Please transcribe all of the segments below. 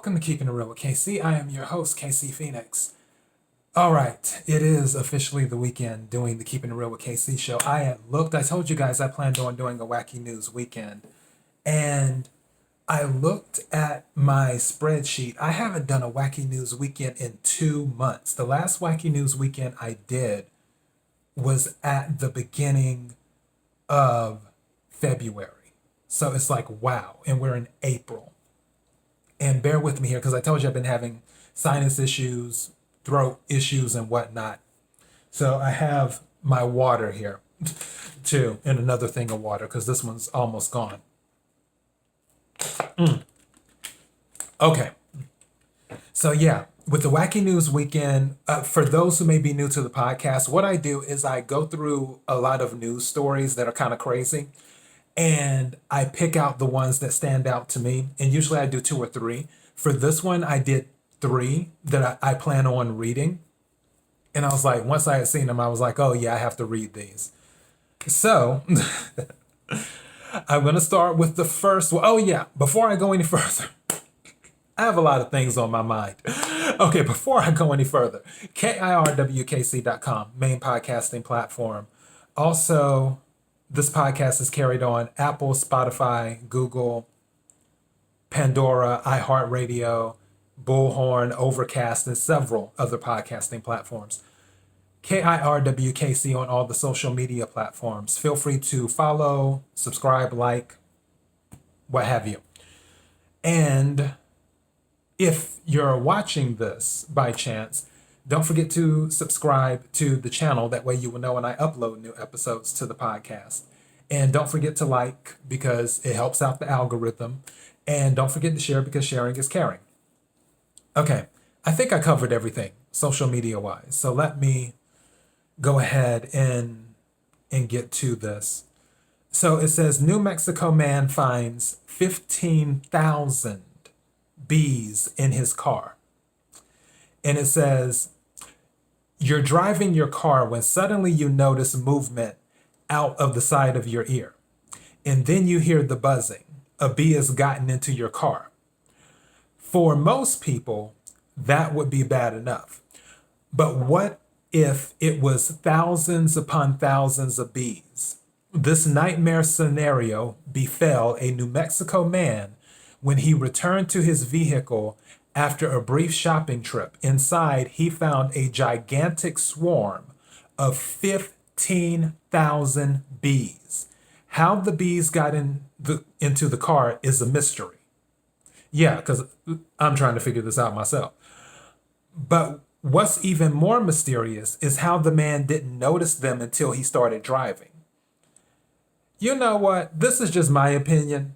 welcome to Keeping It Real with KC. I am your host, KC Phoenix. All right, it is officially the weekend doing the Keeping It Real with KC show. I told you guys I planned on doing a Wacky News weekend, and I looked at my spreadsheet. I haven't done a Wacky News weekend in 2 months. The last Wacky News weekend I did was at the beginning of February. So it's like, wow, and we're in April. And bear with me here because I told you I've been having sinus issues, throat issues, and whatnot. So I have my water here too, and another thing of water because this one's almost gone. Okay. So yeah, with the Wacky News weekend, for those who may be new to the podcast, what I do is I go through a lot of news stories that are kind of crazy. And I pick out the ones that stand out to me. And usually I do 2 or 3. For this one, I did 3 that I plan on reading. And I was like, once I had seen them, I was like, oh yeah, I have to read these. So I'm going to start with the first one. Oh yeah, before I go any further, I have a lot of things on my mind. Okay, before I go any further, KIRWKC.com, main podcasting platform. Also, this podcast is carried on Apple, Spotify, Google, Pandora, iHeartRadio, Bullhorn, Overcast, and several other podcasting platforms. KIRWKC on all the social media platforms. Feel free to follow, subscribe, like, what have you. And if you're watching this by chance, don't forget to subscribe to the channel. That way you will know when I upload new episodes to the podcast. And don't forget to like because it helps out the algorithm. And don't forget to share because sharing is caring. Okay, I think I covered everything social media wise. So let me go ahead and get to this. So it says New Mexico man finds 15,000 bees in his car. And it says, you're driving your car when suddenly you notice movement out of the side of your ear. And then you hear the buzzing. A bee has gotten into your car. For most people, that would be bad enough. But what if it was thousands upon thousands of bees? This nightmare scenario befell a New Mexico man when he returned to his vehicle after a brief shopping trip. Inside, he found a gigantic swarm of 15,000 bees. How the bees got into the car is a mystery. Yeah, because I'm trying to figure this out myself. But what's even more mysterious is how the man didn't notice them until he started driving. You know what? This is just my opinion.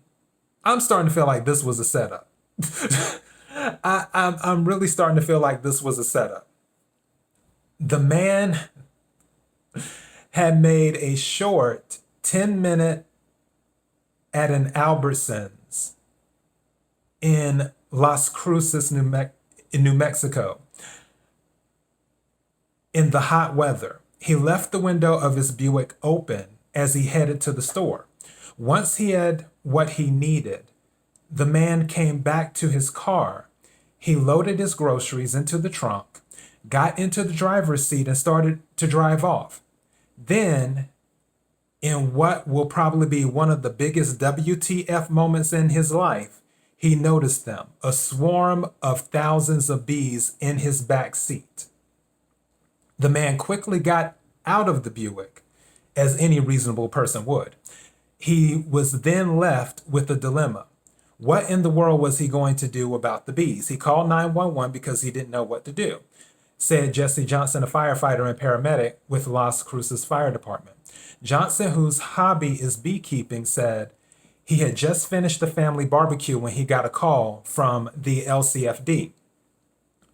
I'm starting to feel like this was a setup. I'm really starting to feel like this was a setup. The man had made a short 10-minute at an Albertsons in Las Cruces, New Mexico, in the hot weather. He left the window of his Buick open as he headed to the store. Once he had what he needed, the man came back to his car. He loaded his groceries into the trunk, got into the driver's seat, and started to drive off. Then, in what will probably be one of the biggest WTF moments in his life, he noticed them, a swarm of thousands of bees in his back seat. The man quickly got out of the Buick, as any reasonable person would. He was then left with a dilemma. What in the world was he going to do about the bees? He called 911 because he didn't know what to do, said Jesse Johnson, a firefighter and paramedic with Las Cruces Fire Department. Johnson, whose hobby is beekeeping, said he had just finished the family barbecue when he got a call from the LCFD.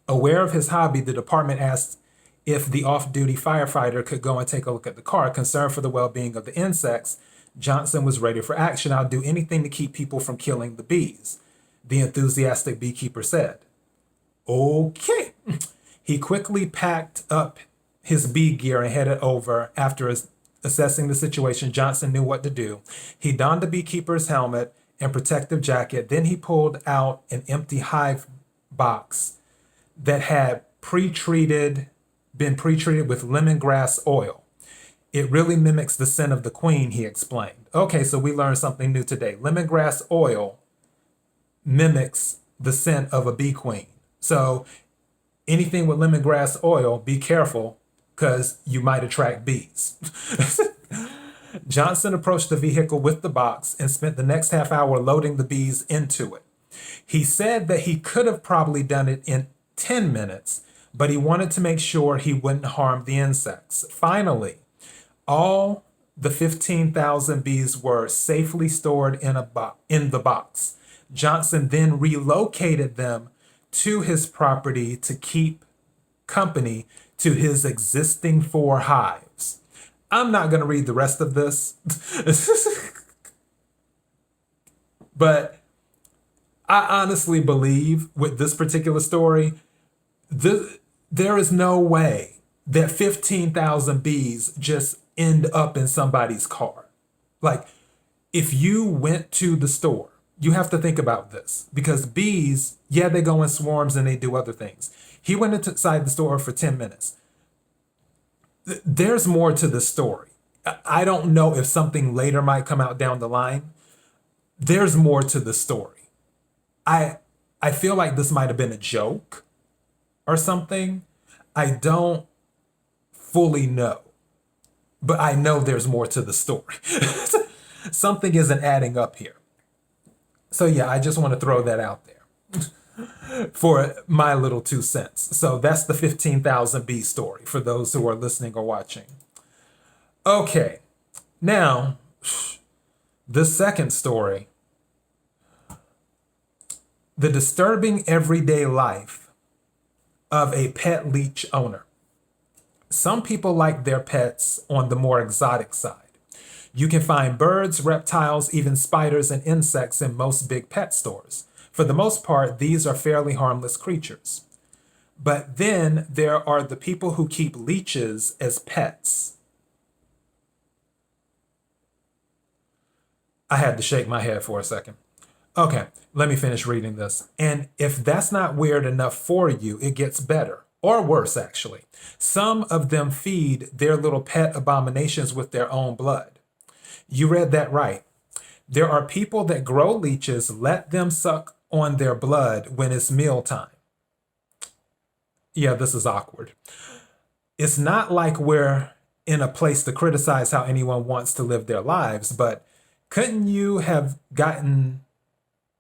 Aware of his hobby, the department asked if the off-duty firefighter could go and take a look at the car. Concerned for the well-being of the insects, Johnson was ready for action. I'll do anything to keep people from killing the bees, the enthusiastic beekeeper said. Okay. He quickly packed up his bee gear and headed over. After assessing the situation, Johnson knew what to do. He donned the beekeeper's helmet and protective jacket. Then he pulled out an empty hive box that had been pre-treated with lemongrass oil. It really mimics the scent of the queen, he explained. Okay, so we learned something new today. Lemongrass oil mimics the scent of a bee queen. So anything with lemongrass oil, be careful because you might attract bees. Johnson approached the vehicle with the box and spent the next half hour loading the bees into it. He said that he could have probably done it in 10 minutes, but he wanted to make sure he wouldn't harm the insects. Finally, all the 15,000 bees were safely stored in the box. Johnson then relocated them to his property to keep company to his existing 4 hives. I'm not going to read the rest of this, but I honestly believe with this particular story, there is no way that 15,000 bees just end up in somebody's car. Like, if you went to the store, you have to think about this because bees, yeah, they go in swarms and they do other things. He went inside the store for 10 minutes. There's more to the story. I don't know if something later might come out down the line. There's more to the story. I feel like this might have been a joke or something. I don't fully know, but I know there's more to the story. Something isn't adding up here. So yeah, I just want to throw that out there for my little 2 cents. So that's the 15,000 bee story for those who are listening or watching. Okay, now the second story, the disturbing everyday life of a pet leech owner. Some people like their pets on the more exotic side. You can find birds, reptiles, even spiders and insects in most big pet stores. For the most part, these are fairly harmless creatures. But then there are the people who keep leeches as pets. I had to shake my head for a second. Okay, let me finish reading this. And if that's not weird enough for you, it gets better, or worse actually. Some of them feed their little pet abominations with their own blood. You read that right. There are people that grow leeches, let them suck on their blood when it's mealtime. Yeah, this is awkward. It's not like we're in a place to criticize how anyone wants to live their lives, but couldn't you have gotten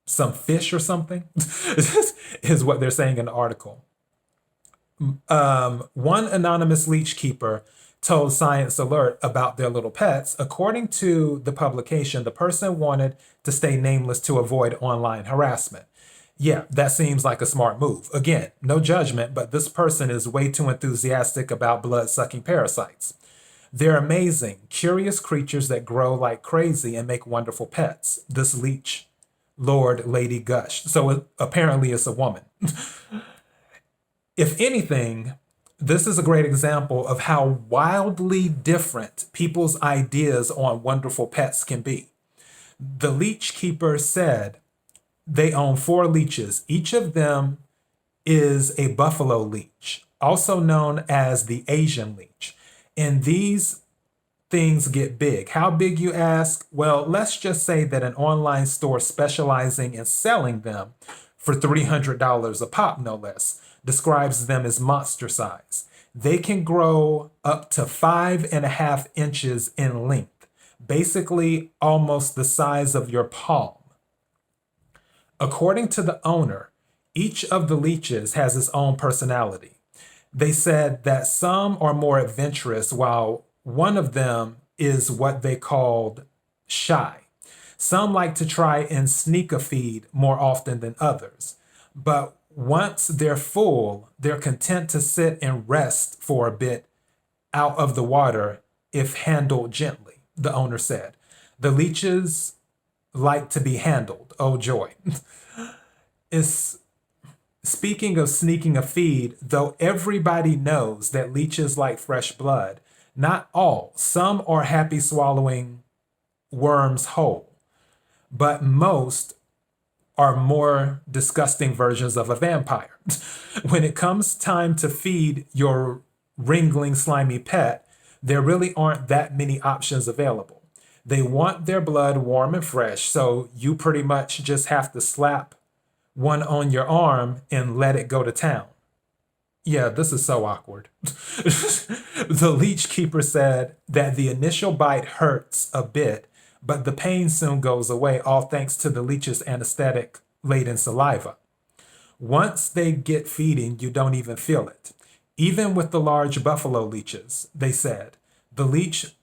some fish or something? Is what they're saying in the article. One anonymous leech keeper told Science Alert about their little pets. According to the publication, the person wanted to stay nameless to avoid online harassment. Yeah, that seems like a smart move. Again, no judgment, but this person is way too enthusiastic about blood-sucking parasites. They're amazing, curious creatures that grow like crazy and make wonderful pets. This leech Lord Lady gushed. So apparently it's a woman. If anything, this is a great example of how wildly different people's ideas on wonderful pets can be. The leech keeper said they own 4 leeches. Each of them is a buffalo leech, also known as the Asian leech. And these things get big. How big, you ask? Well, let's just say that an online store specializing in selling them for $300 a pop, no less, describes them as monster size. They can grow up to 5.5 inches in length, basically almost the size of your palm. According to the owner, each of the leeches has its own personality. They said that some are more adventurous, while one of them is what they called shy. Some like to try and sneak a feed more often than others. But once they're full, they're content to sit and rest for a bit out of the water if handled gently, the owner said. The leeches like to be handled. Oh, joy. Speaking of sneaking a feed, though everybody knows that leeches like fresh blood, not all. Some are happy swallowing worms whole, but most are more disgusting versions of a vampire. When it comes time to feed your wriggling, slimy pet, there really aren't that many options available. They want their blood warm and fresh, so you pretty much just have to slap one on your arm and let it go to town. Yeah, this is so awkward. The leech keeper said that the initial bite hurts a bit, but the pain soon goes away, all thanks to the leech's anesthetic laden saliva. Once they get feeding, you don't even feel it. Even with the large buffalo leeches, they said, the leech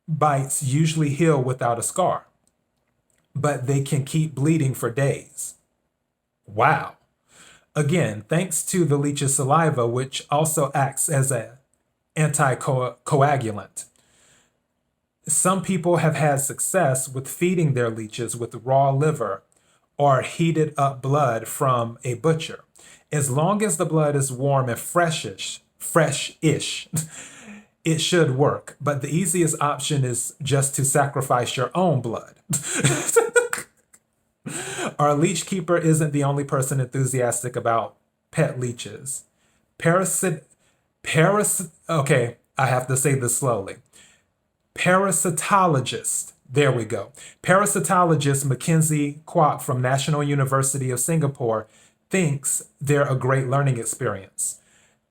bites usually heal without a scar, but they can keep bleeding for days. Wow. Again, thanks to the leech's saliva, which also acts as an anticoagulant. Some people have had success with feeding their leeches with raw liver or heated up blood from a butcher. As long as the blood is warm and fresh-ish, it should work. But the easiest option is just to sacrifice your own blood. Our leech keeper isn't the only person enthusiastic about pet leeches. Okay, I have to say this slowly. Parasitologist, there we go. Parasitologist Mackenzie Kwok from National University of Singapore thinks they're a great learning experience.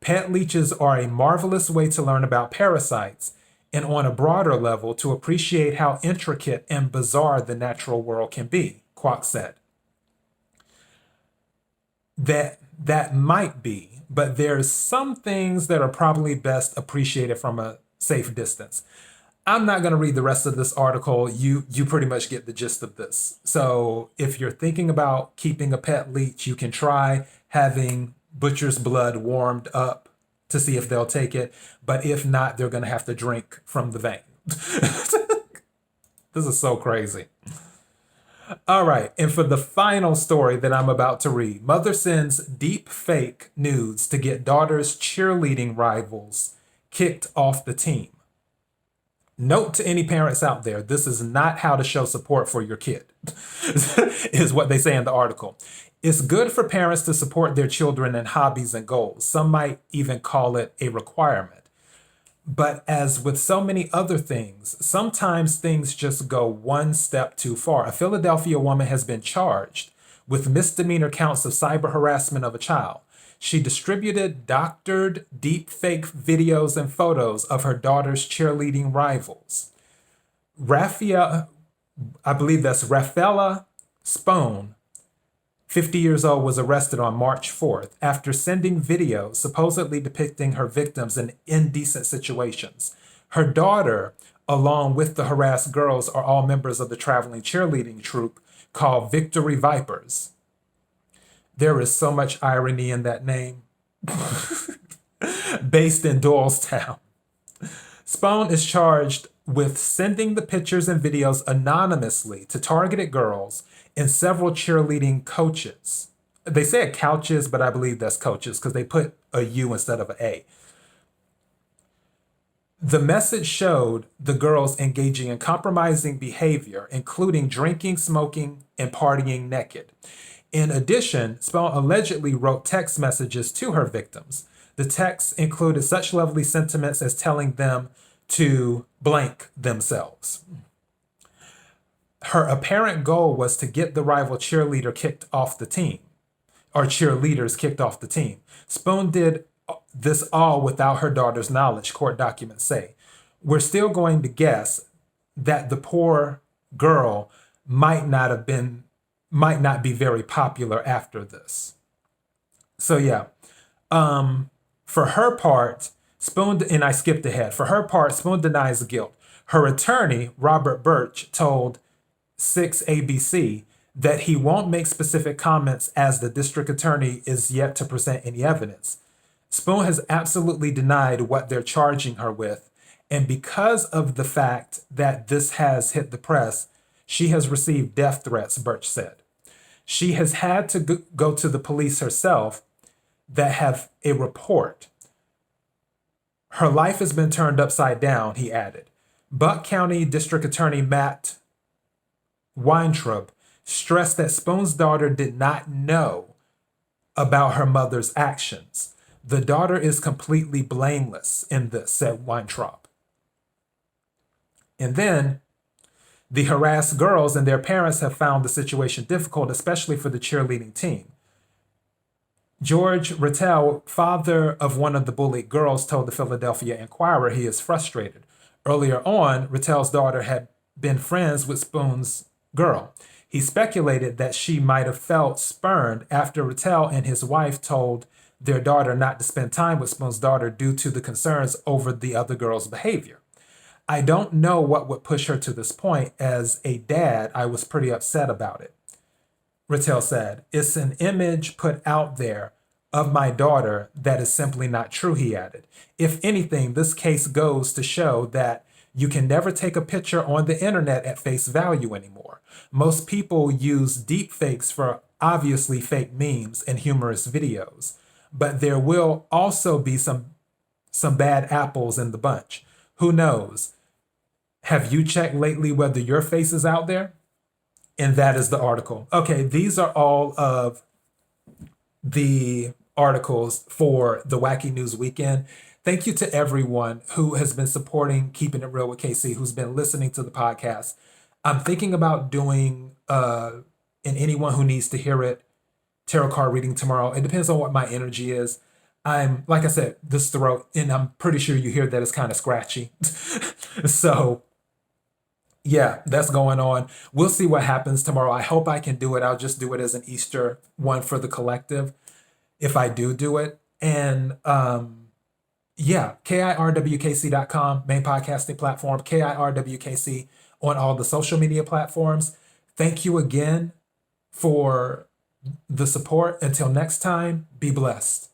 Pet leeches are a marvelous way to learn about parasites and on a broader level to appreciate how intricate and bizarre the natural world can be, Kwok said. That might be, but there's some things that are probably best appreciated from a safe distance. I'm not going to read the rest of this article. You pretty much get the gist of this. So if you're thinking about keeping a pet leech, you can try having butcher's blood warmed up to see if they'll take it. But if not, they're going to have to drink from the vein. This is so crazy. All right, and for the final story that I'm about to read, mother sends deep fake nudes to get daughter's cheerleading rivals kicked off the team. Note to any parents out there, this is not how to show support for your kid, is what they say in the article. It's good for parents to support their children in hobbies and goals. Some might even call it a requirement. But as with so many other things, sometimes things just go one step too far. A Philadelphia woman has been charged with misdemeanor counts of cyber harassment of a child. She distributed doctored deepfake videos and photos of her daughter's cheerleading rivals. I believe that's Rafaela Spone, 50 years old, was arrested on March 4th after sending videos supposedly depicting her victims in indecent situations. Her daughter, along with the harassed girls, are all members of the traveling cheerleading troupe called Victory Vipers. There is so much irony in that name. Based in Doylestown. Spone is charged with sending the pictures and videos anonymously to targeted girls and several cheerleading coaches. They say couches, but I believe that's coaches because they put a U instead of an A. The message showed the girls engaging in compromising behavior, including drinking, smoking, and partying naked. In addition, Spone allegedly wrote text messages to her victims. The texts included such lovely sentiments as telling them to blank themselves. Her apparent goal was to get the rival cheerleader kicked off the team, or cheerleaders kicked off the team. Spone did this all without her daughter's knowledge, court documents say. We're still going to guess that the poor girl might not be very popular after this. So yeah, for her part, Spone, and I skipped ahead. For her part, Spone denies guilt. Her attorney, Robert Birch, told 6ABC that he won't make specific comments as the district attorney is yet to present any evidence. Spone has absolutely denied what they're charging her with, and because of the fact that this has hit the press, she has received death threats, Birch said. She has had to go to the police herself that have a report. Her life has been turned upside down, he added. Buck County District Attorney Matt Weintraub stressed that Spoon's daughter did not know about her mother's actions. The daughter is completely blameless in this, said Weintraub. And then the harassed girls and their parents have found the situation difficult, especially for the cheerleading team. George Rattel, father of one of the bullied girls, told the Philadelphia Inquirer he is frustrated. Earlier on, Rattel's daughter had been friends with Spoon's girl. He speculated that she might have felt spurned after Rattel and his wife told their daughter not to spend time with Spoon's daughter due to the concerns over the other girl's behavior. I don't know what would push her to this point. As a dad, I was pretty upset about it. Rattel said, "It's an image put out there of my daughter that is simply not true," he added. "If anything, this case goes to show that you can never take a picture on the internet at face value anymore. Most people use deep fakes for obviously fake memes and humorous videos, but there will also be some bad apples in the bunch. Who knows? Have you checked lately whether your face is out there?" And that is the article. Okay, these are all of the articles for the Wacky News Weekend. Thank you to everyone who has been supporting Keeping It Real with KC, who's been listening to the podcast. I'm thinking about doing, and anyone who needs to hear it, tarot card reading tomorrow. It depends on what my energy is. I'm, like I said, this throat, and I'm pretty sure you hear that it's kind of scratchy. So, yeah, that's going on. We'll see what happens tomorrow. I hope I can do it. I'll just do it as an Easter one for the collective if I do it. And yeah, KIRWKC.com, main podcasting platform, KIRWKC on all the social media platforms. Thank you again for the support. Until next time, be blessed.